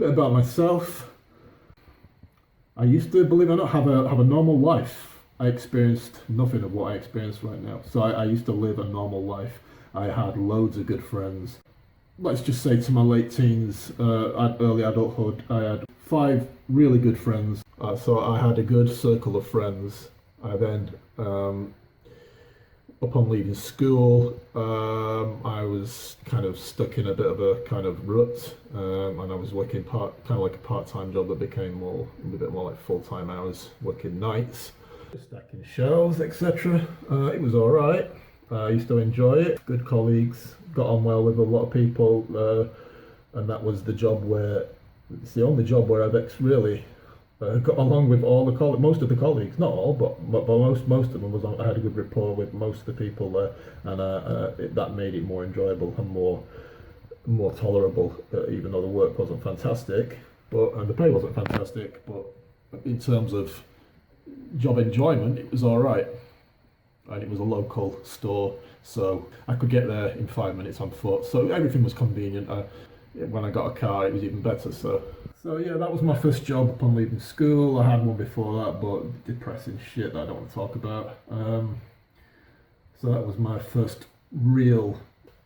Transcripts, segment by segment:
Bit about myself. I used to, believe it or not, have a normal life. I experienced nothing of what I experience right now. So I used to live a normal life. I had loads of good friends. Let's just say to my late teens, early adulthood, I had five really good friends. So I had a good circle of friends. I then, upon leaving school, I was kind of stuck in a bit of a kind of rut, and I was working kind of like a part-time job that became a bit more like full-time hours, working nights, stacking shelves, etc. It was all right. I used to enjoy it. Good colleagues, got on well with a lot of people, and that was the job where it's the only job where really got along with all the most of the colleagues, not all, but most of them I had a good rapport with most of the people there, and that made it more enjoyable and more tolerable, even though the work wasn't fantastic, and the pay wasn't fantastic, but in terms of job enjoyment, it was all right. And it was a local store, so I could get there in 5 minutes on foot. So everything was convenient. When I got a car, it was even better. So yeah, that was my first job upon leaving school. I had one before that, but depressing shit that I don't want to talk about. So that was my first real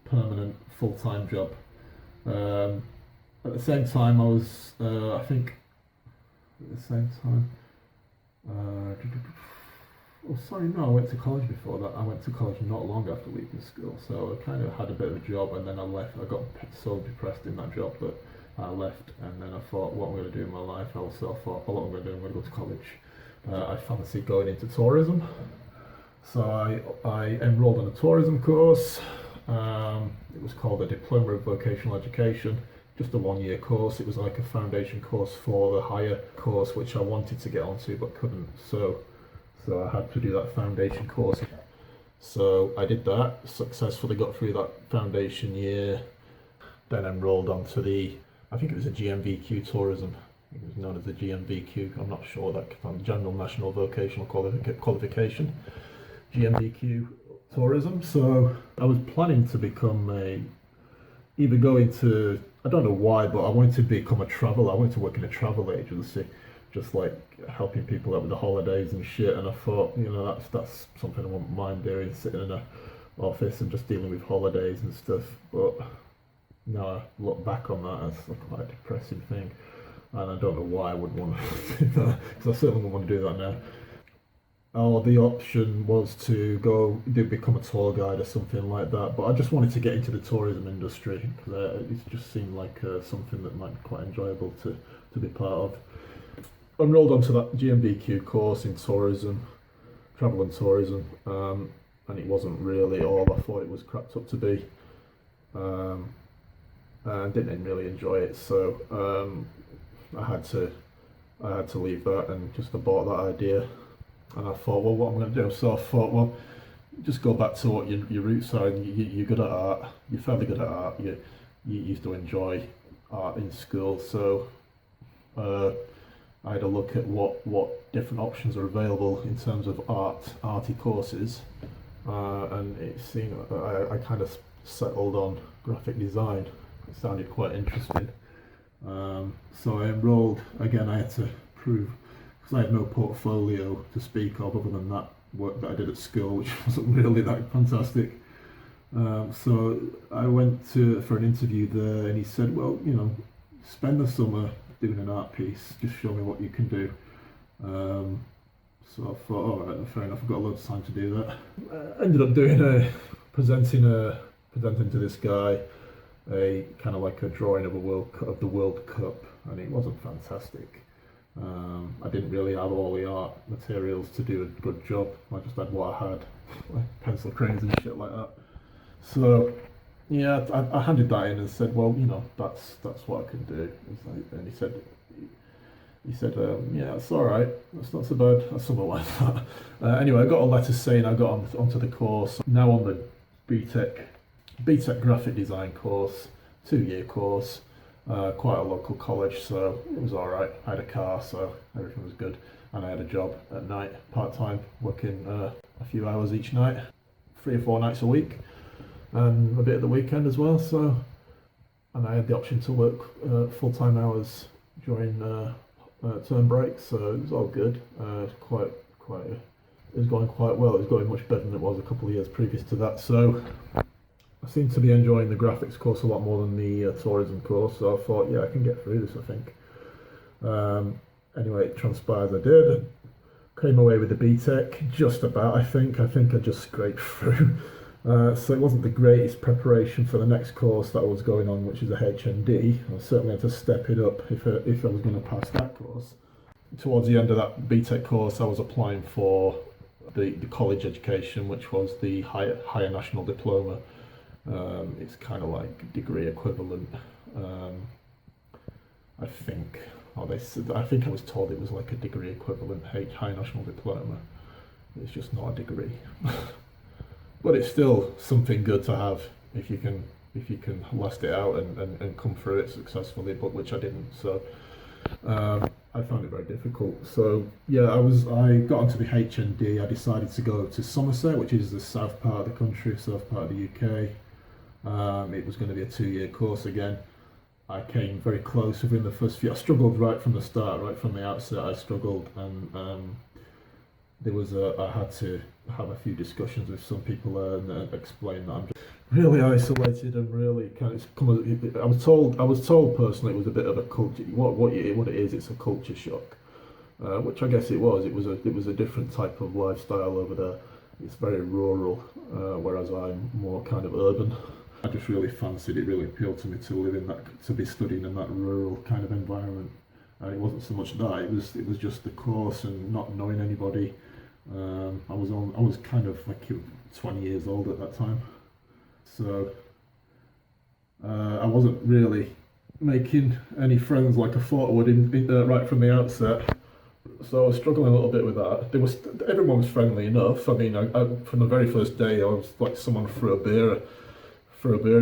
permanent full-time job. At the same time, I was, I think, at the same time. Oh, sorry, no, I went to college before that. I went to college not long after leaving school, so I kind of had a bit of a job, and then I left. I got so depressed in that job that I left, and then I thought, what am I going to do in my life? Also, I thought, well, what am I going to do? I'm going to go to college. I fancied going into tourism, so I enrolled on a tourism course. It was called a Diploma of Vocational Education, just a 1 year course. It was like a foundation course for the higher course, which I wanted to get onto but couldn't. So I had to do that foundation course. So I did that, successfully got through that foundation year, then enrolled onto I think it was a GMVQ tourism. It was known as the GMVQ. I'm not sure that General National Vocational Qualification, GMVQ tourism. So I was planning to either go into, I don't know why, but I wanted to become a traveller. I wanted to work in a travel agency, just like helping people out with the holidays and shit. And I thought, that's something I wouldn't mind doing, sitting in an office and just dealing with holidays and stuff. But now I look back on that as quite a depressing thing, and I don't know why I would want to do that, because I certainly wouldn't want to do that now. Or the option was to become a tour guide or something like that, but I just wanted to get into the tourism industry because it just seemed like something that might be quite enjoyable to be part of. Enrolled onto that GMVQ course in tourism, travel and tourism, and it wasn't really all I thought it was cracked up to be. And didn't really enjoy it, so I had to leave that and just abort that idea. And I thought, well, what am I going to do? So I thought, well, just go back to what your roots are. You're good at art. You're fairly good at art. You used to enjoy art in school, so I had a look at what different options are available in terms of arty courses, and it seemed I kind of settled on graphic design. It sounded quite interesting, so I enrolled again. I had to prove, because I had no portfolio to speak of other than that work that I did at school, which wasn't really that fantastic. So I went for an interview there, and he said, well, spend the summer doing an art piece, just show me what you can do. So I thought, all right, fair enough, I've got loads of time to do that. Ended up presenting to this guy a kind of like a drawing of the World Cup, and it wasn't fantastic. I didn't really have all the art materials to do a good job. I just had what I had, like pencil crayons and shit like that. So yeah, I handed that in and said, well, that's what I can do. And he said, yeah, it's all right. That's not so bad. That's something like that. Anyway, I got a letter saying I got onto the course. Now on the BTEC graphic design course, 2-year course. Quite a local college, so it was all right. I had a car, so everything was good, and I had a job at night, part-time, working a few hours each night, 3 or 4 nights a week, and a bit at the weekend as well. So and I had the option to work full-time hours during term breaks, so it was all good. It was going quite well. It was going much better than it was a couple of years previous to that. So I seem to be enjoying the graphics course a lot more than the tourism course. So I thought, yeah, I can get through this, I think. Anyway, it transpires I did. Came away with the BTEC, just about, I think. I think I just scraped through. So it wasn't the greatest preparation for the next course that was going on, which is a HND. I certainly had to step it up if I was going to pass that course. Towards the end of that BTEC course, I was applying for the college education, which was the higher national diploma. It's kind of like degree equivalent. I think, I think I was told it was like a degree equivalent high national diploma. It's just not a degree. But it's still something good to have if you can last it out and come through it successfully, but which I didn't. So I found it very difficult. So yeah, I got onto the HND. I decided to go to Somerset, which is the south part of the country, south part of the UK. It was going to be a 2-year course again. I came very close within the first few. I struggled right from the start, right from the outset. I struggled, and I had to have a few discussions with some people there and explain that I'm just really isolated and really kind of. I was told personally it was a bit of a culture. What it is, it's a culture shock, which I guess it was. It was a different type of lifestyle over there. It's very rural, whereas I'm more kind of urban. I just really fancied it. Really appealed to me to live in that, to be studying in that rural kind of environment. And it wasn't so much that. It was just the course and not knowing anybody. I was kind of like 20 years old at that time, so I wasn't really making any friends like I thought I would right from the outset. So I was struggling a little bit with that. Everyone was friendly enough. I mean, from the very first day, I was like someone threw a beer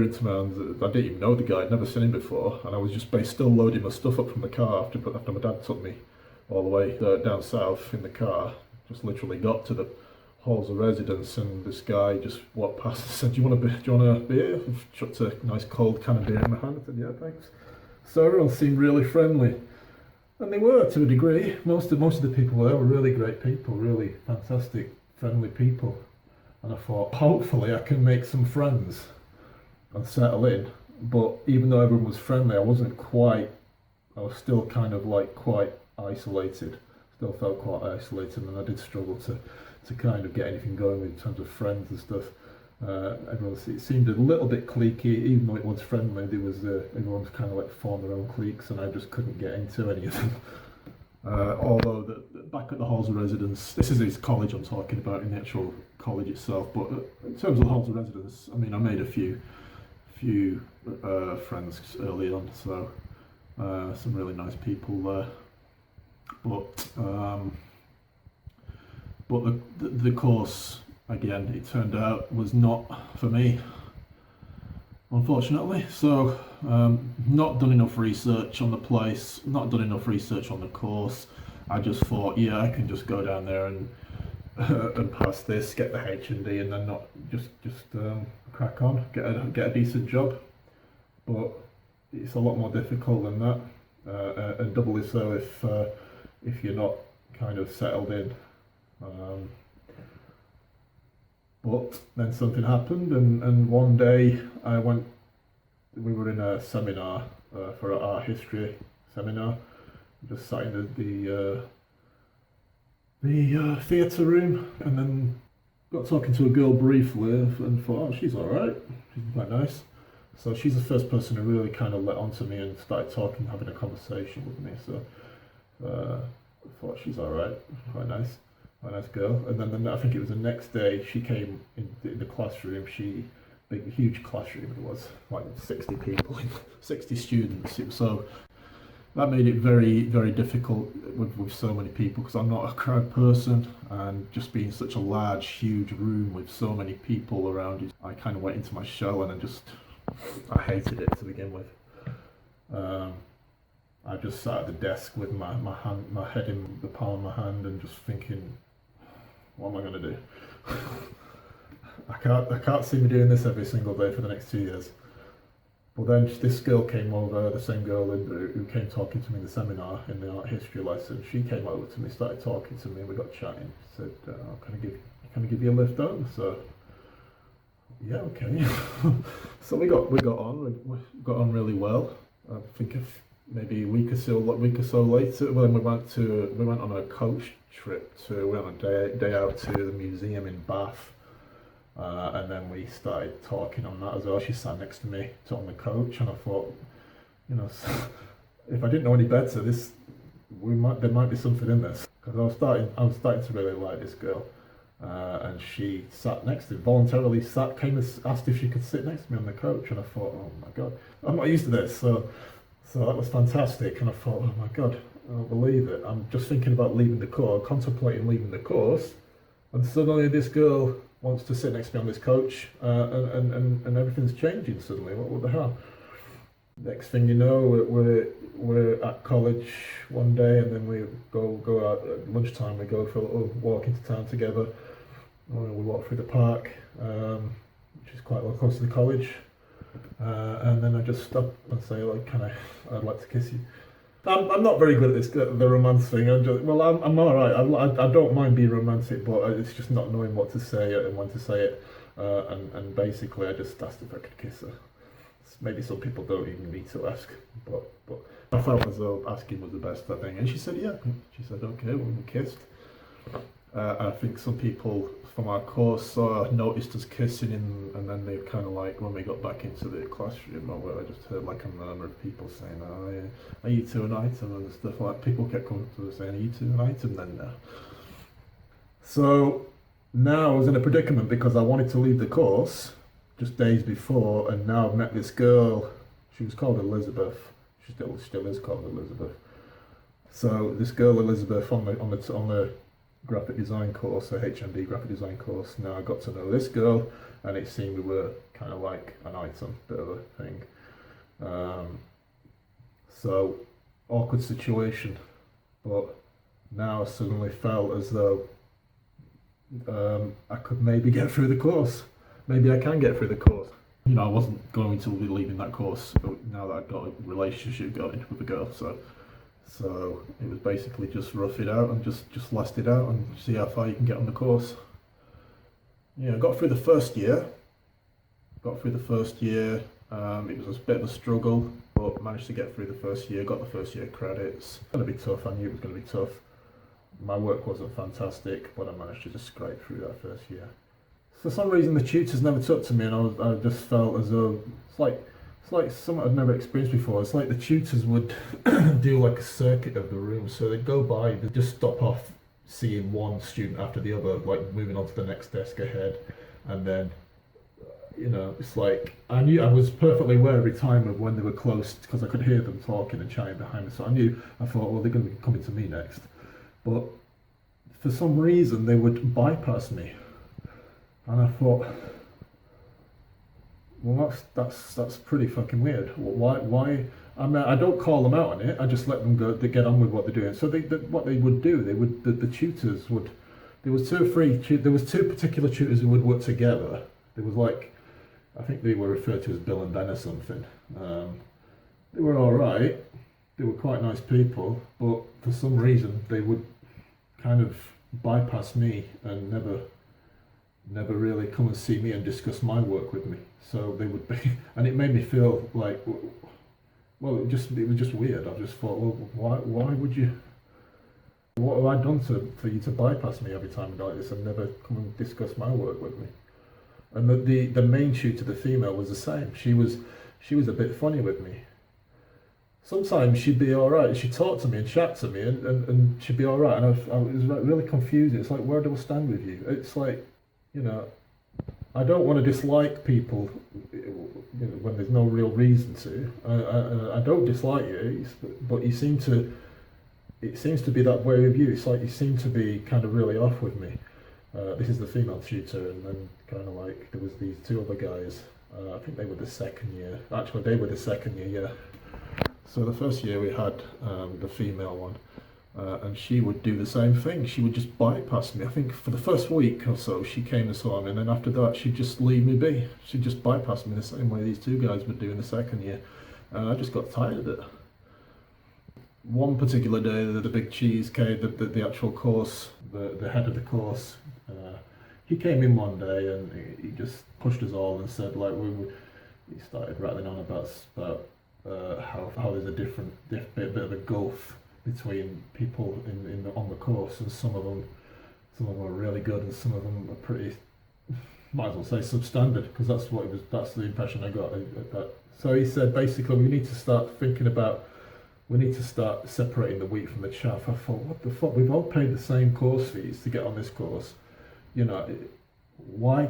into my hands. I didn't even know the guy. I'd never seen him before, and I was just still loading my stuff up from the car after my dad took me all the way down south in the car. Just literally got to the halls of residence, and this guy just walked past and said, do you want a beer? I've chucked a nice cold can of beer in my hand. I said, yeah, thanks. So everyone seemed really friendly, and they were to a degree. Most of the people there were really great people, really fantastic, friendly people. And I thought, hopefully I can make some friends and settle in. But even though everyone was friendly, I was still kind of like quite isolated. Still felt quite isolated, and I did struggle to kind of get anything going in terms of friends and stuff. It seemed a little bit cliquey, even though it was friendly. Everyone's kind of like formed their own cliques, and I just couldn't get into any of them. Although back at the halls of residence, this is his college I'm talking about, in the actual college itself. But in terms of the halls of residence, I mean, I made a few friends early on, so some really nice people there. But the course, again, it turned out was not for me, unfortunately. So not done enough research on the place, not done enough research on the course. I just thought, yeah, I can just go down there and pass this, get the HND, and then not just crack on, get a decent job. But it's a lot more difficult than that, and doubly so if you're not kind of settled in. But then something happened, and one day we were in a seminar for an art history seminar. Just sat in the theatre room, and then got talking to a girl briefly and thought, oh, she's alright, she's quite nice. So she's the first person who really kind of let onto me and started talking, having a conversation with me. So I thought, she's alright, quite nice girl. And then I think it was the next day she came in the classroom. Huge classroom it was, like 60 people, 60 students. So that made it very, very difficult with so many people, because I'm not a crowd person, and just being such a large, huge room with so many people around you, I kind of went into my shell, and I hated it to begin with. I just sat at the desk with my head in the palm of my hand and just thinking, what am I going to do? I can't see me doing this every single day for the next 2 years. But then this girl came over, the same girl who came talking to me in the seminar, in the art history lesson. She came over to me, started talking to me, and we got chatting. She said, can I give you a lift home? So, yeah, okay. So we got on. We got on really well. I think if maybe a week or so later, when we went on a coach trip we went on a day out to the museum in Bath. And then we started talking on that as well. She sat next to me on the coach, and I thought, if I didn't know any better, there might be something in this, because I was starting to really like this girl, and she sat next to me, voluntarily came and asked if she could sit next to me on the coach, and I thought, oh my god, I'm not used to this, so that was fantastic, and I thought, oh my god, I don't believe it. I'm just thinking about leaving the course, contemplating leaving the course, and suddenly this girl wants to sit next to me on this coach, and everything's changing suddenly. What the hell? Next thing you know, we're at college one day, and then we go out at lunchtime. We go for a little walk into town together. We walk through the park, which is quite close to the college, and then I just stop and say, like, I'd like to kiss you. I'm not very good at this, the romance thing. I'm all right. I don't mind being romantic, but it's just not knowing what to say and when to say it. And basically, I just asked if I could kiss her. Maybe some people don't even need to ask, but I felt as though asking was the best thing. And she said, yeah. She said, okay, well, we kissed. I think some people from our course noticed us kissing, and then they kind of like, when we got back into the classroom, I just heard like a murmur of people saying, oh, yeah, are you two an item, and stuff like that. People kept coming to us saying, are you two an item then now? So now I was in a predicament because I wanted to leave the course just days before, and now I've met this girl. She was called Elizabeth. She still is called Elizabeth. So this girl Elizabeth on the graphic design course, a HND graphic design course. Now I got to know this girl, and it seemed we were kind of like an item, bit of a thing. So awkward situation, but now I suddenly felt as though I could maybe get through the course. Maybe I can get through the course. I wasn't going to be leaving that course now that I'd got a relationship going with a girl, so it was basically just rough it out and just last it out and see how far you can get on the course. Yeah, I got through the first year. It was a bit of a struggle, but managed to get through the first year, got the first year credits. It was going to be tough, I knew it was going to be tough. My work wasn't fantastic, but I managed to just scrape through that first year. For some reason, the tutors never took to me, and I just felt as though it's like something I'd never experienced before. It's like the tutors would do like a circuit of the room, so they'd go by, they'd just stop off seeing one student after the other, like moving on to the next desk ahead, and then it's like I was perfectly aware every time of when they were close because I could hear them talking and chatting behind me. So I thought, well, they're going to be coming to me next, but for some reason they would bypass me. And I thought, well, that's pretty fucking weird. Why? I mean, I don't call them out on it. I just let them go. They get on with what they're doing. So what they would do, the tutors would. There was two particular tutors who would work together. There was like, I think they were referred to as Bill and Ben or something. They were all right. They were quite nice people, but for some reason they would kind of bypass me and never really come and see me and discuss my work with me. So they would be, and it made me feel like, well, it was just weird. I just thought, well, why would you? What have I done for you to bypass me every time like this and never come and discuss my work with me? And the main tutor, the female, was the same. She was a bit funny with me. Sometimes she'd be all right. She'd talk to me and chat to me, and she'd be all right. And I was like really confused. It's like, where do I stand with you? It's like, I don't want to dislike people when there's no real reason to. I don't dislike you, but it seems to be that way with you. It's like you seem to be kind of really off with me. This is the female tutor, and then kind of like there was these two other guys. I think they were the second year. Actually, they were the second year, yeah. So the first year we had the female one, And she would do the same thing. She would just bypass me. I think for the first week or so, she came and saw me, and then after that, she'd just leave me be. She'd just bypass me the same way these two guys would do in the second year. And I just got tired of it. One particular day, the big cheese came, the actual course, the head of the course, he came in one day and he just pushed us all and said, like, he started rattling on about how there's a bit of a gulf between people on the course, and some of them are really good and some of them are pretty, might as well say substandard, because that's the impression I got. So he said basically we need to start separating the wheat from the chaff. I thought, what the fuck? We've all paid the same course fees to get on this course. You know, why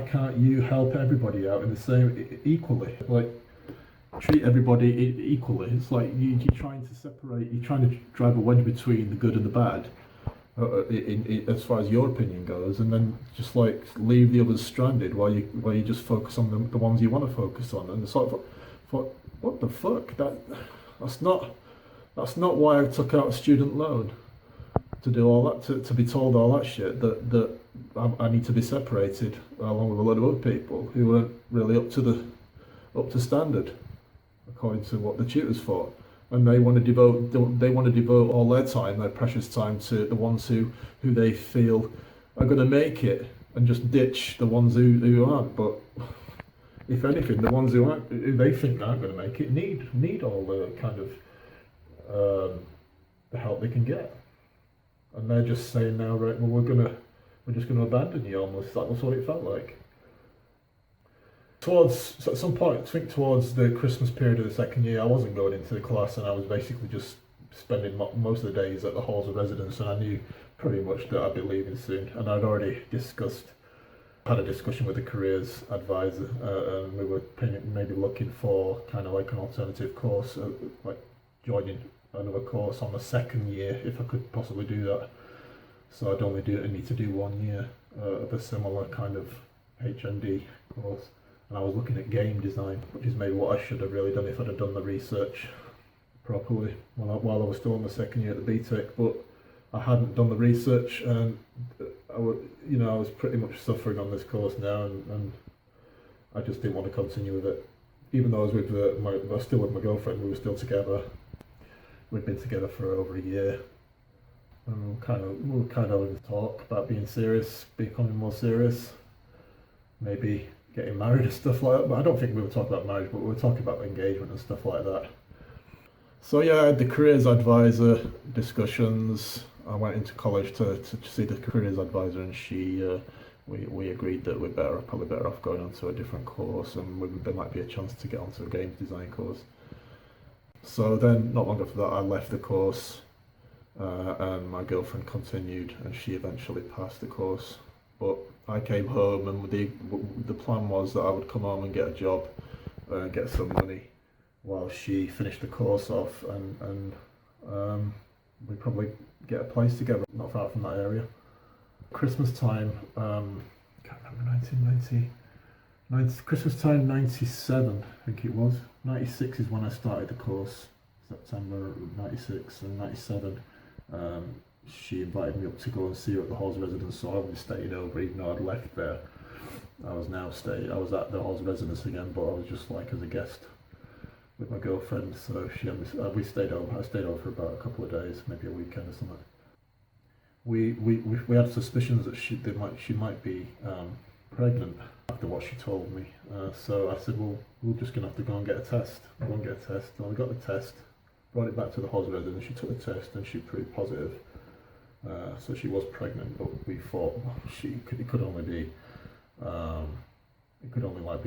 can't you help everybody out in the same equally? Like, treat everybody equally. It's like you're trying to separate. You're trying to drive a wedge between the good and the bad, as far as your opinion goes, and then just like leave the others stranded while you just focus on the ones you want to focus on. And it's like, what the fuck? That's not why I took out a student loan, to do all that, to be told all that shit, that I need to be separated along with a lot of other people who weren't really up to standard according to what the tutors thought, and they want to devote all their time, their precious time, to the ones who they feel are going to make it, and just ditch the ones who aren't. But if anything, the ones who they think aren't going to make it need all the kind of the help they can get, and they're just saying now, right, well, we're just going to abandon you almost. That was what it felt like. At some point, I think towards the Christmas period of the second year, I wasn't going into the class, and I was basically just spending most of the days at the halls of residence, and I knew pretty much that I'd be leaving soon, and I'd already had a discussion with the careers advisor, and we were maybe looking for kind of like an alternative course, like joining another course on the second year if I could possibly do that. So I'd only need to do 1 year of a similar kind of HND course. And I was looking at game design, which is maybe what I should have really done if I'd have done the research properly while I was still on the second year at the BTEC. But I hadn't done the research, and I was pretty much suffering on this course now, and I just didn't want to continue with it. Even though I was still with my girlfriend, we were still together. We'd been together for over a year, and we were kind of having a talk about being serious, becoming more serious, maybe getting married and stuff like that. But I don't think we were talking about marriage, but we were talking about engagement and stuff like that. So yeah, I had the careers advisor discussions. I went into college to see the careers advisor, and we agreed that we're probably better off going on to a different course, and there might be a chance to get onto a games design course. So then, not long after that, I left the course, and my girlfriend continued, and she eventually passed the course. But I came home, and the plan was that I would come home and get a job, get some money, while she finished the course off, and we'd probably get a place together, not far from that area. Christmas time, can't remember, Christmas time 97, I think it was. 96 is when I started the course, September 96, and 97. She invited me up to go and see her at the Hall's residence, so I only stayed over, even though I'd left there. I was at the Hall's residence again, but I was just like as a guest with my girlfriend, so we stayed over. I stayed over for about a couple of days, maybe a weekend or something. We had suspicions that she might be pregnant after what she told me. So I said, well, we're just gonna have to go and get a test. Go and get a test. So I got the test, brought it back to the Hall's residence. She took the test and she proved positive. So she was pregnant, but we thought it could only be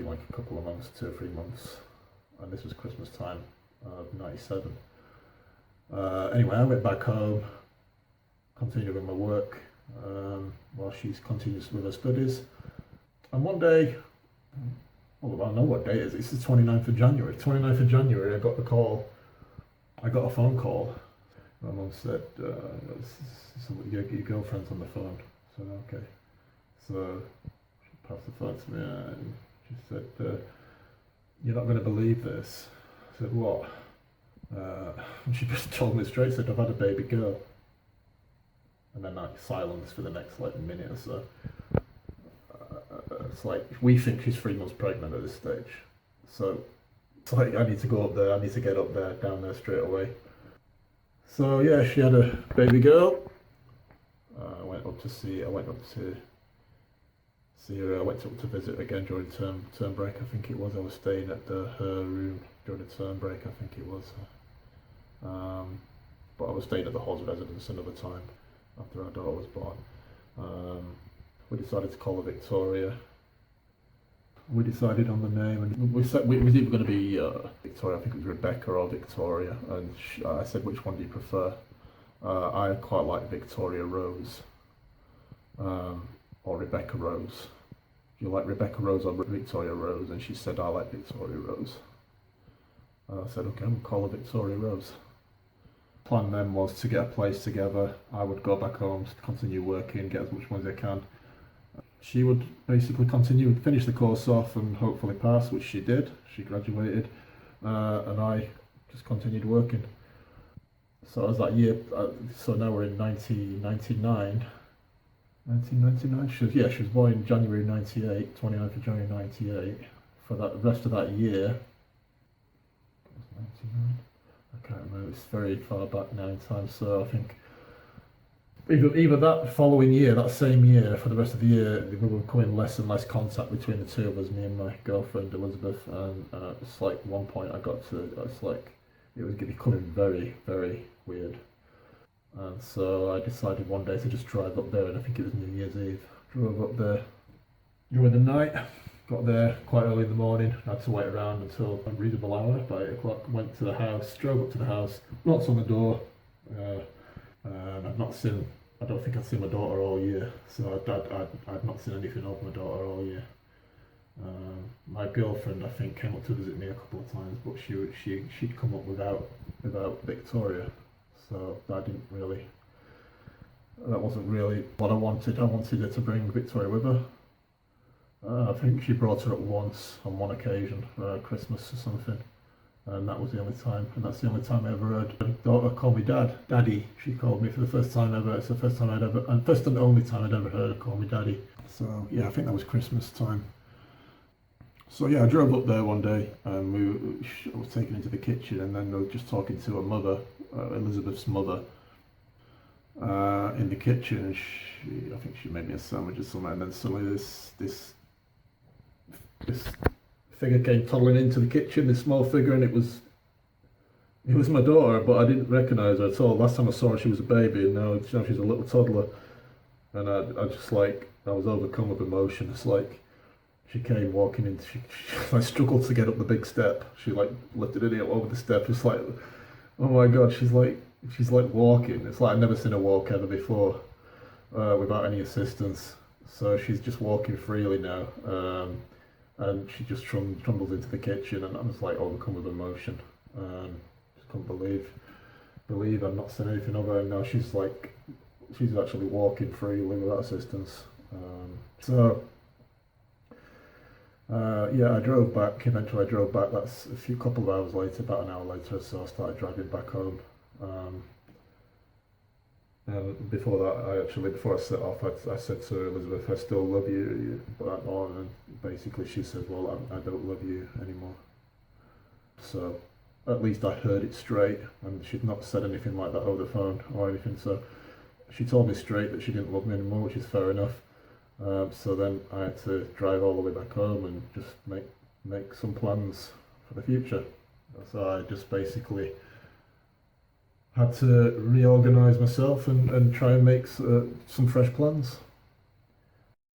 like a couple of months, 2 or 3 months, and this was Christmas time of 97. Anyway, I went back home, continued with my work while she continues with her studies, and one day, well, I don't know what day it is, it's the 29th of January. 29th of January, I got a phone call. My mum said, your girlfriend's on the phone. I said, okay. So she passed the phone to me and she said, you're not going to believe this. I said, what? And she just told me straight, said, I've had a baby girl. and then like silence for the next like minute or so. It's like we think she's 3 months pregnant at this stage, so it's like I need to go up there. I need to get up there, down there straight away. So yeah, she had a baby girl. I went up to see her. I went up to visit again during term break. I think it was. I was staying at her room during the term break. I think it was. But I was staying at the Hawes residence another time after our daughter was born. We decided to call her Victoria. We decided on the name, and we said it was either going to be Victoria. I think it was Rebecca or Victoria. And I said, which one do you prefer? I quite like Victoria Rose, or Rebecca Rose. Do you like Rebecca Rose or Victoria Rose? And she said, I like Victoria Rose. I said, okay, we'll call her Victoria Rose. Plan then was to get a place together. I would go back home, continue working, get as much money as I can. She would basically continue, finish the course off and hopefully pass, which she did. She graduated, and I just continued working. So as that year, so now we're in 1999. 1999. She was born in January 98, 29th of January 98. For that rest of that year, 99. I can't remember. It's very far back now in time. So I think either that following year, that same year, for the rest of the year, we were becoming less and less contact between the two of us, me and my girlfriend Elizabeth. And it's like one point it's like it was becoming very, very weird. And so I decided one day to just drive up there, and I think it was New Year's Eve. Drove up there during the night, got there quite early in the morning, had to wait around until a reasonable hour, by 8 o'clock, went to the house, drove up to the house, knocked on the door, and I don't think I'd seen my daughter all year, so I'd not seen anything of my daughter all year. My girlfriend, I think, came up to visit me a couple of times, but she'd come up without Victoria, so that wasn't really what I wanted. I wanted her to bring Victoria with her. I think she brought her up once on one occasion, Christmas or something, and that was the only time. And that's the only time I ever heard her daughter call me Daddy. She called me for the first time ever. It's the first and only time I'd ever heard her call me Daddy. So yeah, I think that was Christmas time. So yeah, I drove up there one day, and I was taken into the kitchen, and then I was just talking to her mother, Elizabeth's mother, in the kitchen, and I think she made me a sandwich or something, and then suddenly this figure came toddling into the kitchen, this small figure, and it was my daughter, but I didn't recognise her at all. Last time I saw her, she was a baby, and now she's a little toddler, and I was overcome with emotion. It's like she came walking in, I struggled to get up the big step. She like lifted it up over the step. It's like, oh my God, she's like walking. It's like I've never seen her walk ever before, without any assistance. So she's just walking freely now, and she just trundles into the kitchen, and I was like overcome with emotion. Just couldn't believe I've not seen anything of her, and now she's actually walking freely without assistance. Yeah, I drove back. Eventually, I drove back. That's a couple of hours later, about an hour later. So I started driving back home. And before I set off, I said to Elizabeth, "I still love you." That morning, and basically she said, "Well, I don't love you anymore." So at least I heard it straight, and she'd not said anything like that over the phone or anything. So she told me straight that she didn't love me anymore, which is fair enough. So then I had to drive all the way back home and just make some plans for the future. So I just basically had to reorganise myself and try and make some fresh plans.